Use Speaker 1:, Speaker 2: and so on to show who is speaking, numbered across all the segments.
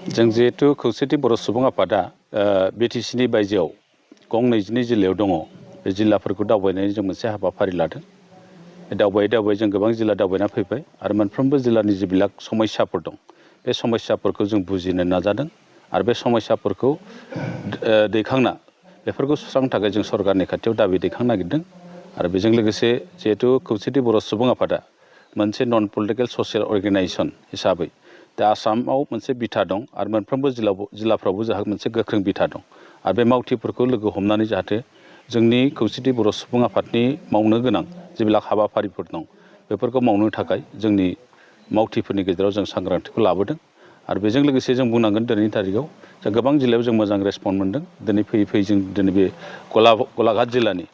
Speaker 1: जों जिहेतु खौसेथि बर' सुबुं आफादा बिटिसिनि बायजोआव गं 22 जिल्लायाव दङ। बे जिल्लाफोरखौ दावबायनायनि जों मोनसे हाबाफारि लादों। दावबायै दावबायै जों गोबां जिल्ला दावबायना फैबाय आरो मोनफ्रोमबो जिल्लानि जिबिलाक समस्याफोर दं। बे समस्याफोरखौ जों बुजिनो नाजादों आरो बे समस्याफोरखौ दैखांना बेफोरखौ सुस्रांनो थाखाय जों सरकारनि खाथियाव दाबि दैखांनो नागिरदों। आरो बेजों लोगोसे जिहेतु खौसेथि बर' सुबुं आफादा मोनसे नन पलिटिकेल ससियेल अर्गेनाइजेसन हिसाबै दा आसामाव मोनसे बिथा दं आरो मोनफ्रोमबो जिल्लाफ्रावबो जोंहा मोनसे गोख्रों बिथा दं। आरो बे मावथिफोरखौ लोगो हमनानै जाहाथे जोंनि खौसेथि बर' सुबुं आफादनि मावनो गोनां जिबिलाक हाबाफारिफोर दं बेफोरखौ मावनो थाखाय जोंनि मावथिफोरनि गेजेराव जों सांग्रांथिखौ लाबोदों। आरो बेजों लोगोसे जों बुंनांगोन दिनैनि थारिखआव जों गोबां जिल्लायाव जों मोजां रेसपन्स मोन्दों। दिनै फैयै फैयै जों दिनै बे गलाघाट जिल्लानि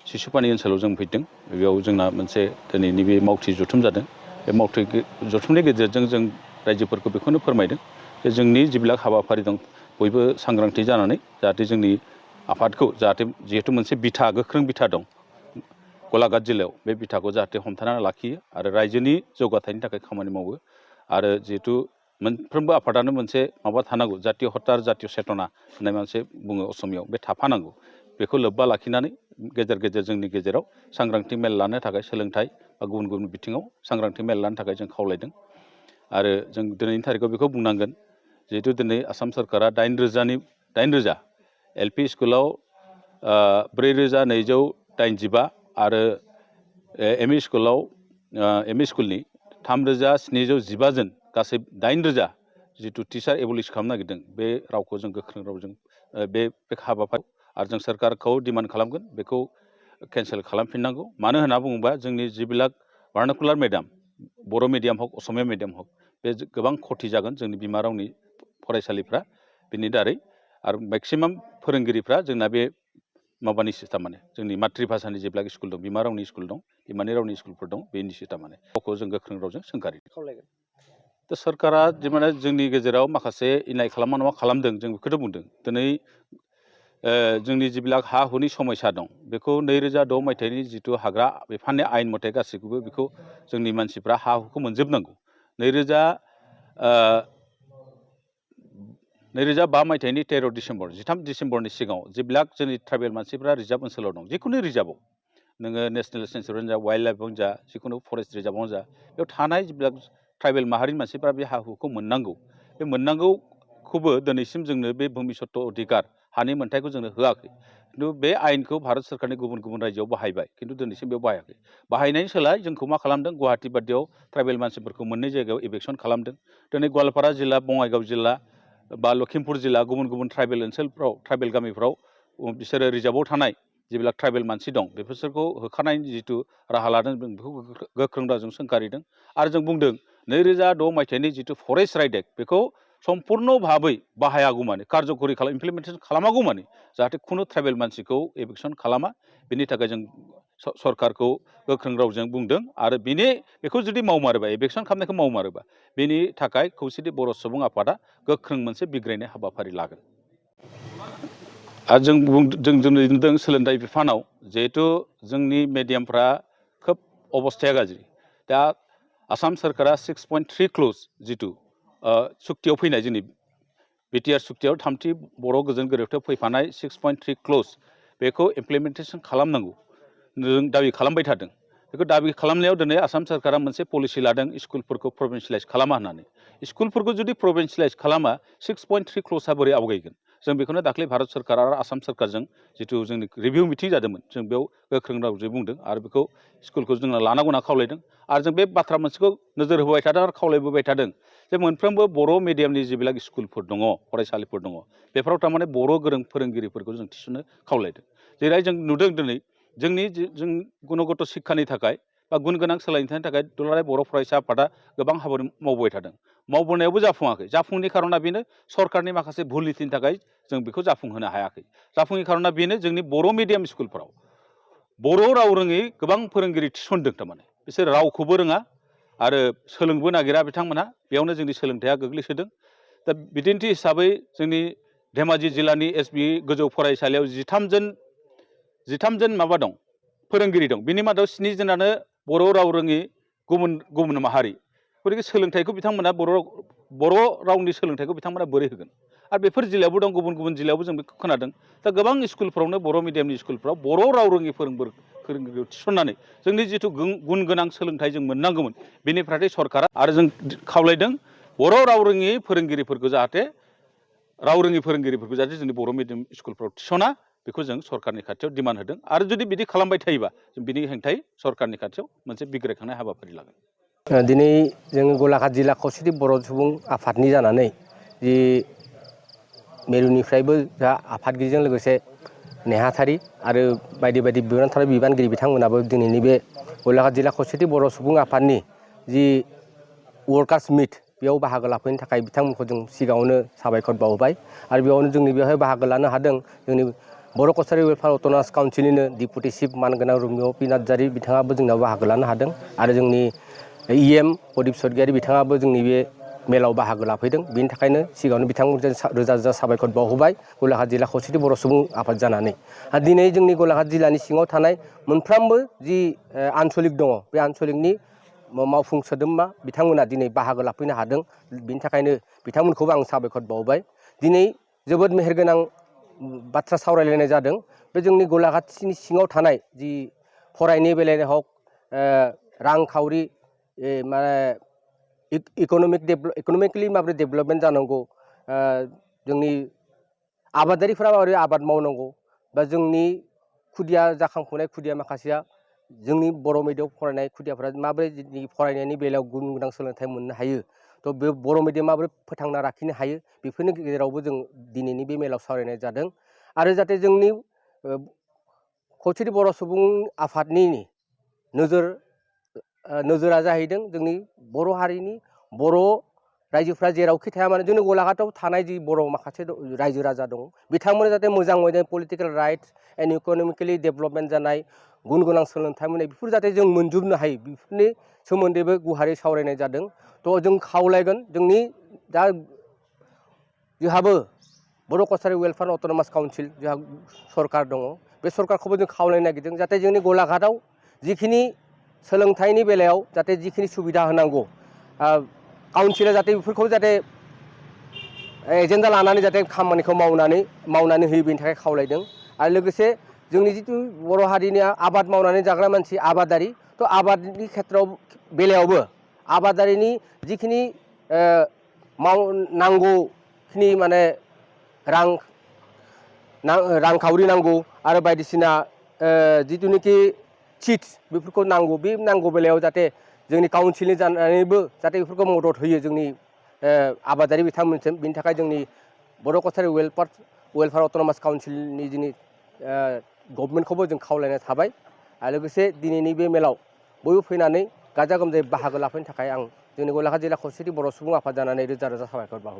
Speaker 1: सिसुपानि ओनसोलाव जों फैदों। बेयाव जोंना मोनसे दिनैनि बे मावथि जथुम जादों। बे मावथि जथुमनि गेजेरजों जों रायजोफोरखौ बेखौनो फोरमायदों जे जोंनि जिबिलाक हाबाफारि दं बयबो सांग्रांथि जानानै जाहाथे जोंनि आफादखौ जाहाथे जिहेतु मोनसे बिथा गोख्रों बिथा दं गलाघाट जिल्लायाव बे बिथाखौ जाहाथे हमथाना लाखियो आरो रायजोनि जौगाथायनि थाखाय खामानि मावो। आरो जिहेतु मोनफ्रोमबो आफादानो मोनसे माबा थानांगौ जातीय हत्या जातीय चेतना होननाय मोनसे बुङो असमियाव बे थाफानांगौ। बेखौ लोब्बा लाखिनानै गेजेर गेजेर जोंनि गेजेराव सांग्रांथि मेल लानो थाखाय सोलोंथाइ बा गुबुन गुबुन बिथिङाव सांग्रांथि मेल लानो थाखाय जों खावलायदों। आरो जों दिनैनि थारिखआव बेखौ बुंनांगोन जिहेतु दिनै आसाम सरकारा 8,000 एलपि स्कुलाव 4,285 आरो एमइ स्कुलनि 3,715 जन गासै 8,000 जिथु टिचार एबलिश खालामनो नागिरदों बे रावखौ जों गोख्रों रावजों बे हाबाफारि आरो जों सोरखारखौ डिमान्ड खालामगोन बेखौ केन्सेल खालामफिननांगौ। मानो होनना बुङोबा जोंनि जिबिलाक भार्नाकुलार मिडियाम बर' मिडियाम हक असमिया मिडियाम हक बे गोबां खथि जागोन जोंनि बिमा रावनि फरायसालिफ्रा बिनि दारै आरो मेक्सिमाम फोरोंगिरिफ्रा जोंना बे माबानि सिस्टेम माने जोंनि मातृभाषानि जेब्ला स्कुल दं बिमा रावनि स्कुल दं बिमानि रावनि स्कुलफोर दं बेनि सिस्टेम माने गावखौ जों गोख्रों रावजों सोंखारि खावलायगोन। दा सरकारा माने जोंनि गेजेराव माखासे इनाय खालामा नङा खालामदों जों बेखौथ' बुंदों। दिनै जोंनि जिबिलाक हा हुनि समस्या दं बेखौ 2006 मायथाइनि जिथु हाग्रा बिफाननि आयेन मथे गासैखौबो बेखौ जोंनि मानसिफ्रा हा हुखौ मोनजोबनांगौ। 2005 मायथाइनि 13 डिसेम्बरनि सिगाङाव जिबिलाक जोंनि ट्राइबेल मानसिफ्रा रिजार्भ ओनसोलाव दं जिखुनु रिजार्भआव नोङो नेसनेल सेन्सुरियानो जा वाइल्ड लाइफआवनो जा जिखुनु फरेस्ट रिजार्भआवनो जा बेयाव थानाय जिबिलाक ट्राइबेल माहारिनि मानसिफ्रा बे हा हुखौ मोननांगौ। बे मोननांगौखौबो दिनैसिम जोंनो बे भुमि सत्त अधिकार हानि मोन्थायखौ जोंनो होआखै। खिन्थु बे आयेनखौ भारत सरकारनि गुबुन गुबुन रायजोआव बाहायबाय खिन्थु दिनैसिम बेयाव बाहायाखै। बाहायनायनि सोलाय जोंखौ मा खालामदों गुवाहाटि बादियाव ट्राइबेल मानसिफोरखौ मोननै जायगायाव इभेक्सन खालामदों। दिनै गवालपारा जिल्ला बङाइगाव जिल्ला बा लखिमपुर जिल्ला गुबुन गुबुन ट्राइबेल ओनसोलफ्राव ट्राइबेल गामिफ्राव बिसोरो रिजार्भआव थानाय जेब्ला ट्राइबेल मानसि दं बेफोरखौ होखारनायनि जिथु राहा लादों जों बेखौ गोख्रों रावजों सोंखारिदों। आरो जों बुंदों 2006 मायथाइनि जिथु फरेस्ट राइट एक्ट बेखौ सम्पुर्ण भाबै बाहायागौमानि कारज'करि इमप्लिमेन्टेसन खालामागौमानि जाहाथे खुनु ट्राइबेल मानसिखौ एभिक्सन खालामा बेनि थाखाय जों सरकारखौ गोख्रों रावजों बुंदों। आरो बेखौ जुदि मावमारोबा एभिक्सन खालामनायखौ मावमारोबा बेनि थाखाय खौसेथि बर' सुबुं आफादा गोख्रों मोनसे बिग्रायनाय हाबाफारि लागोन। आरो जों दिनै नुदों सोलोंथाइ बिफानाव जिहेथु जोंनि मेडियामफ्रा खोब अबस्थाया गाज्रि। दा आसाम सरकारा 6.3 क्ल'ज जिथु सुक्तियाव फैनाय जोंनि बिटिआर सुक्तियाव थामथि बर' गोजोन गोरोबथायाव फैफानाय 6.3 क्ल'ज बेखौ इमप्लिमेन्टेसन खालामनांगौ जों दाबि खालामबाय थादों। बेखौ दाबि खालामनायाव दिनै आसाम सरकारा मोनसे पलिसि लादों स्कुलफोरखौ प्रभिन्सियेलाइज खालामा होननानै। स्कुलफोरखौ जुदि प्रभिन्सियेलाइज खालामा 6.3 क्ल'जआ बोरै आवगायगोन। जों बेखौनो दाख्लै भारत सरकार आरो आसाम सरकारजों जिथु जोंनि रिभिउ मिटिं जादोंमोन जों बेयाव गोख्रों रावजों बुंदों आरो बेखौ स्कुलखौ जोङो लानांगौ होनना खावलायदों। आरो जों बे बाथ्रा मोनसेखौ नोजोर होबाय थादों आरो खावलायबोबाय थादों जे मोनफ्रोमबो बर' मिडियामनि जिबिलाक स्कुलफोर दङ फरायसालिफोर दङ बेफोराव थारमाने बर' गोरों फोरोंगिरिफोरखौ जों थिसननो खावलायदों। जेरै जों नुदों दिनै जों गुनगत शिक्षानि थाखाय बा गुन गोनां सोलोंथाइनि थाखाय दुलाराय बर' फरायसा आफादा गोबां हाबा मावबोबाय थादों। मावबोनायावबो जाफुङाखै। जाफुङैनि खारना बेनो सरकारनि माखासे भुल नीतिनि थाखाय जों बेखौ जाफुंहोनो हायाखै। जाफुङैनि खारना बेनो जोंनि बर' मिडियाम स्कुलफोराव बर' राव रोङै गोबां फोरोंगिरि थिसनदों थारमाने बिसोर रावखौबो रोङा आरो सोलोंबो नागिरा बिथांमोनहा बेयावनो जोंनि सोलोंथाइया गोग्लैसोदों। दा बिदिन्थि हिसाबै जोंनि धेमाजि जिल्लानि एसबि गोजौ फरायसालियाव 13 जन माबा दं फोरोंगिरि दं बिनि मादाव 7 जनानो बर' राव रोङि गुबुन माहारि। गतिके सोलोंथाइखौ बिथांमोना बर' बर' रावनि सोलोंथाइखौ बिथांमोना बोरै होगोन आरो बेफोर जिल्लायावबो दं गुबुन गुबुन जिल्लायावबो जों बेखौ खोनादों दा गोबां स्कुलफ्रावनो बर' मिडियामनि स्कुलफ्राव बर' राव रोङि फोरोंगिरिखौ थिसननानै जोंनि जिथु गुन गोनां सोलोंथाइ जों मोननांगौमोन बेनिफ्राय सरकारा आरो जों खावलायदों बर' राव रोङि फोरोंगिरिफोरखौ जाहाथे जोंनि बर' मिडियाम स्कुलफ्राव थिसना बेखौ जों सरकारनि खाथियाव डिमान्ड होदों आरो जुदि बिदि खालामबाय थायोबा जों बिनि हेंथायै सरकारनि खाथियाव मोनसे बिग्रायखांनाय हाबाफारि लागोन।
Speaker 2: दिनै जोङो गलाघाट जिल्ला खौसेथि बर' सुबुं आफादनि जानानै जि मिरुनिफ्रायबो जा आफादगिरिजों लोगोसे नेहाथारि आरो बायदि बायदि बिबानगिरि बिथांमोनाबो दिनैनि बे गलाघाट जिल्ला खौसेथि बर' सुबुं आफादनि जि वर्कार्स मिट बेयाव बाहागो लाफैनो थाखाय बिथांमोनखौ जों सिगाङावनो साबायखर बावबाय आरो बेयावनो जोंनि बेवहाय बाहागो लानो हादों जोंनि बर' कसारि वेलफेयार अट'नमास काउन्सिलनिनो डिपुटि चिफ मानगोनां रुमिय' पि नार्जारि बिथाङाबो जोंनाव बाहागो लानो हादों आरो जोंनि EM प्रदीप सर्गियारि बिथाङाबो जोंनि बे मेलाव बाहागो लाफैदों बेनि थाखायनो सिगाङावनो बिथांमोनजों रोजा रोजा साबायखर बावहोबाय गलाघाट जिल्ला खौसेथि बर' सुबुं आफाद जानानै आरो दिनै जोंनि गलाघाट जिल्लानि सिङाव थानाय मोनफ्रोमबो जि आनसलिक दङ बे आनसलिकनि मावफुं सोद्रोमा बिथांमोना दिनै बाहागो लाफैनो हादों बिनि थाखायनो बिथांमोनखौबो आं साबायखर बावबाय दिनै जोबोद मेहेरगोनां बाथ्रा सावरायलायनाय जादों बे जोंनि गलाघाटनि सिङाव थानाय जि फरायनाय बेलायाव हक रांखावरि माने इक'नमिकेलि माबोरै डेभेलपमेन्ट जानांगौ जोंनि आबादारिफोरा माबोरै आबाद मावनांगौ बा जोंनि खुदिया जाखांफुनाय खुदिया माखासेया जोंनि बर' मिडियामाव फरायनाय खुदियाफोरा माबोरै फरायनायनि बेलायाव गुन गोनां सोलोंथाइ मोननो हायो थ' बे बर' मिडियाम माबोरै फोथांना लाखिनो हायो बेफोरनि गेजेरावबो जों दिनैनि बे मेलाव सावरायनाय जादों आरो जाहाथे जोंनि खौसेथि बर' सुबुं आफादनि नोजोरा जाहैदों जोंनि बर' हारिनि बर' रायजोफ्रा जेरावखि थाया मानो जोंनि गलाघाटआव थानाय जि बर' माखासे रायजो राजा दं बिथांमोना जाहाथे मोजां political rights and economically development जानाय गुन गोनां सोलोंथाइ मोननाय बेफोर जाहाथे जों मोनजोबनो हायो बेफोरनि सोमोन्दैबो गुवारै सावरायनाय जादों थ' जों खावलायगोन जोंनि दा जोंहाबो बर' कसारि वेलफेयार अट'नमास काउन्सिल जोंहा सरकार दङ बे सरकारखौबो जों खावलायनो नागिरदों जाहाथे जोंनि गलाघाटआव जिखिनि सोलोंथाइनि बेलायाव जाहाथे जिखिनि सुबिदा होनांगौ काउन्सिला जाहाथे बेफोरखौ जाहाथे एजेन्डा लानानै जाहाथे खामानिखौ मावनानै होयो बेनि थाखाय खावलायदों आरो लोगोसे जोंनि जिथु बर' हारिनि आबाद मावनानै जाग्रा मानसि आबादारि थ' आबादनि बेलायावबो आबादारिनि जिखिनि नांगौखिनि माने रांखावरि नांगौ आरो बायदिसिना जिथुनिखि चिट्स बेफोरखौ नांगौ बे नांगौ बेलायाव जाहाथे जोंनि काउन्सिलनि जानानैबो जाहाथे बेफोरखौ मदद होयो जोंनि आबादारि बिथांमोनसिम बिनि थाखाय जोंनि बर' कसारि वेलफेयार अट'नमास काउन्सिलनि जोंनि गभर्नमेन्टखौबो जों खावलायनाय थाबाय आरो लोगोसे दिनैनि बे मेलाव बयबो फैनानै गाजा गोमजायै बाहागो लाफैनो थाखाय आं जोंनि गलाघाट जिल्ला खौसेथि बर' सुबुं आफाद जानानै रोजा रोजा साबायखर बावो।